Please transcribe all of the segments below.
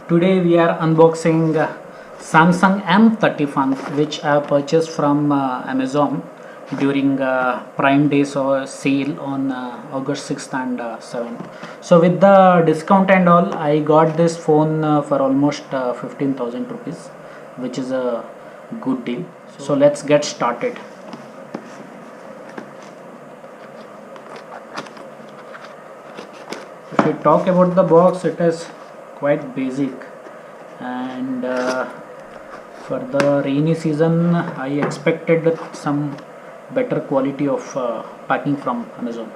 Today we are unboxing Samsung M31, which I have purchased from Amazon during Prime Days or sale on August 6th and 7th. So with the discount and all, I got this phone for almost 15,000 rupees, which is a good deal. So let's get started. If we talk about the box, it is quite basic, and for the rainy season I expected some better quality of packing from Amazon.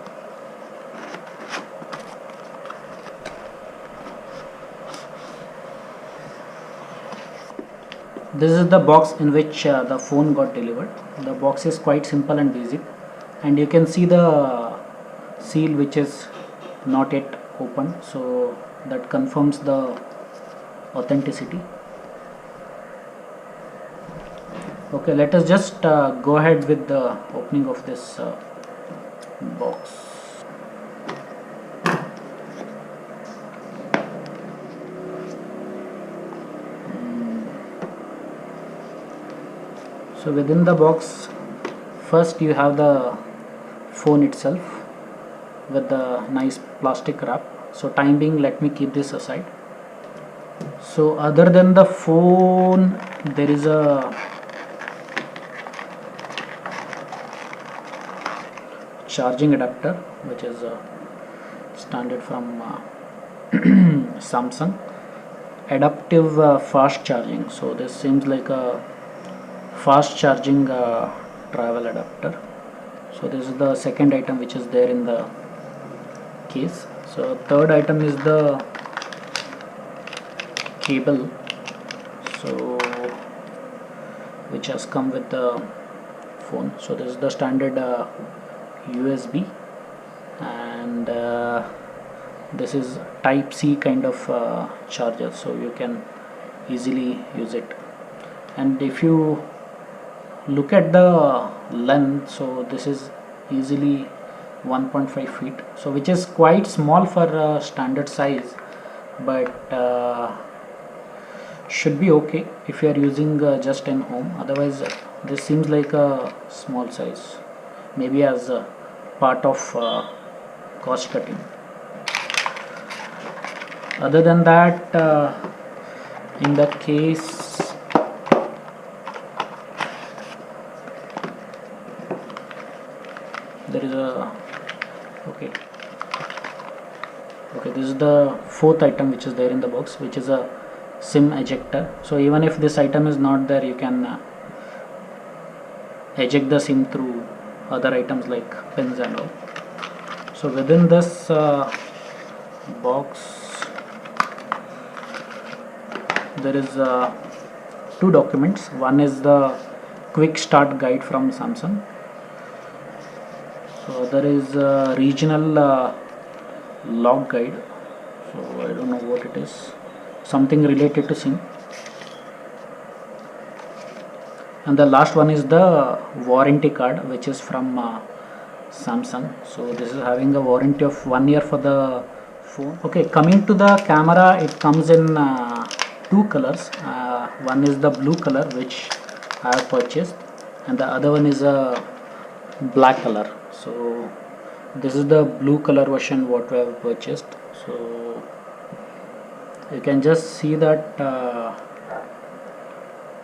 This is the box in which the phone got delivered. The box is quite simple and basic, and you can see the seal which is not yet open, so that confirms the authenticity. Okay, let us just go ahead with the opening of this box. So within the box, first you have the phone itself with the nice plastic wrap. So time being, let me keep this aside. So other than the phone, there is a charging adapter which is standard from Samsung. Adaptive fast charging. So this seems like a fast charging travel adapter. So this is the second item which is there in the case. So third item is the cable, so which has come with the phone. So this is the standard USB, and this is type C kind of charger, so you can easily use it. And if you look at the length, so this is easily 1.5 feet, so which is quite small for standard size, but should be okay if you are using just in home. Otherwise this seems like a small size, maybe as a part of cost cutting. Other than that, in the case, there is a okay, this is the fourth item which is there in the box, which is a SIM ejector. So even if this item is not there, you can eject the SIM through other items like pins and all. So within this box there is two documents. One is the quick start guide from Samsung. So there is a regional log guide, so I don't know what it is, something related to SIM. And the last one is the warranty card, which is from Samsung. So this is having a warranty of 1 year for the phone. Okay, coming to the camera, it comes in two colors. One is the blue color which I have purchased, and the other one is a black color. So this is the blue color version what we have purchased. So you can just see that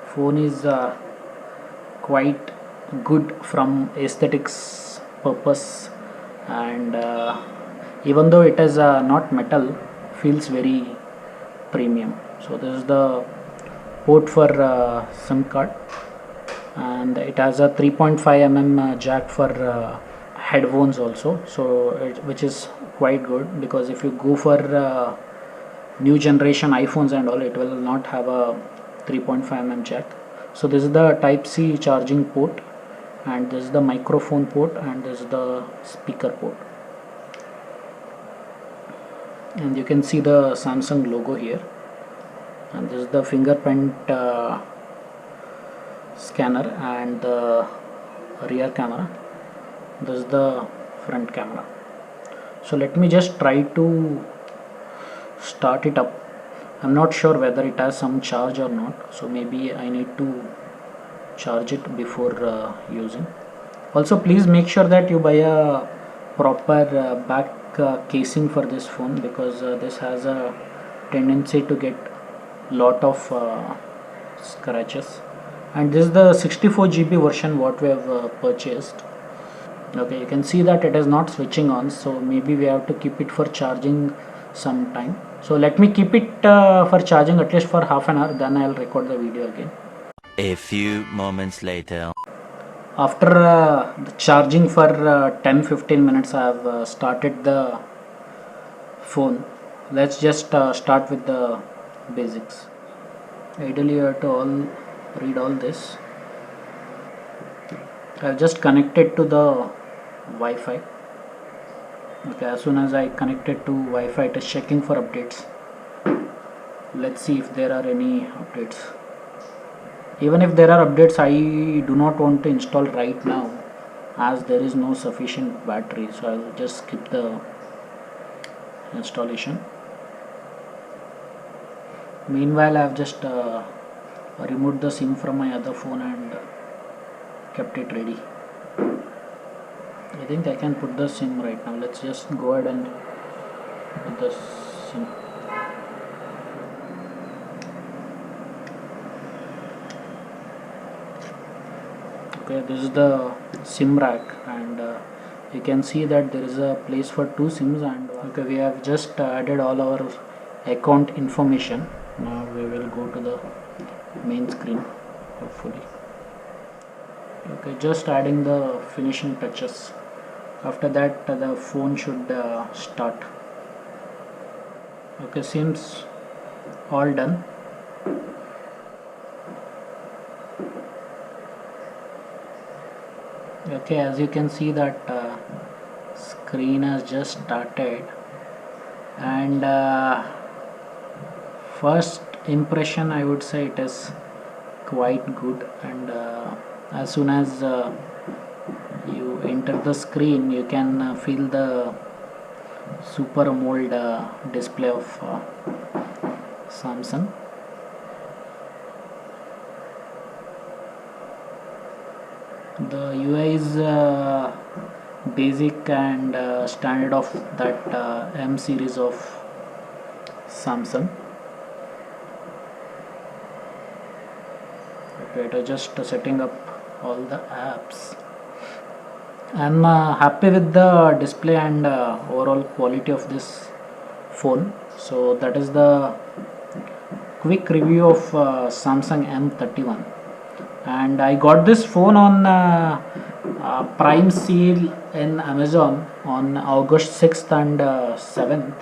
phone is quite good from aesthetics purpose, and even though it is not metal, feels very premium. So this is the port for SIM card, and it has a 3.5 mm jack for headphones also, so which is quite good, because if you go for new generation iPhones and all, it will not have a 3.5 mm jack. So this is the type C charging port, and this is the microphone port, and this is the speaker port, and you can see the Samsung logo here. And this is the fingerprint scanner and the rear camera. This is the front camera. So let me just try to start it up I'm not sure whether it has some charge or not, so maybe I need to charge it before using. Also, please make sure that you buy a proper back casing for this phone, because this has a tendency to get lot of scratches. And this is the 64 GB version what we have purchased. Okay, you can see that it is not switching on, so maybe we have to keep it for charging some time. So let me keep it for charging at least for half an hour, then I'll record the video again. A few moments later. After the charging for 10-15 minutes, I have started the phone. Let's just start with the basics. Ideally you have to read all this. I've just connected to the Wi-Fi. Okay, as soon as I connected to Wi-Fi, it is checking for updates. Let's see if there are any updates. Even if there are updates, I do not want to install right now, as there is no sufficient battery, so I'll just skip the installation. Meanwhile, I've just removed the SIM from my other phone and kept it ready. I think I can put the SIM right now. Let's just go ahead and put the SIM. Okay, this is the SIM rack, and you can see that there is a place for two SIMs. And okay, we have just added all our account information. Now we will go to the main screen, hopefully. Okay, just adding the finishing touches. After that the phone should start. Okay, seems all done. Okay, as you can see that screen has just started, and first impression, I would say it is quite good. And as soon as you enter the screen, you can feel the Super AMOLED display of Samsung. The UI is basic and standard of that M series of Samsung. Okay, it is just setting up all the apps. I'm happy with the display and overall quality of this phone. So that is the quick review of Samsung M31. And I got this phone on Prime sale in Amazon on August 6th and 7th,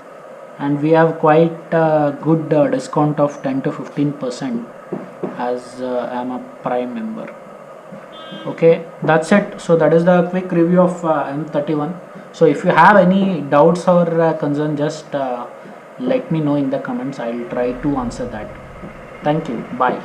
and we have quite good discount of 10 to 15%, as I am a Prime member. Okay, that's it. So that is the quick review of M31. So if you have any doubts or concern, just let me know in the comments. I'll try to answer that. Thank you. Bye.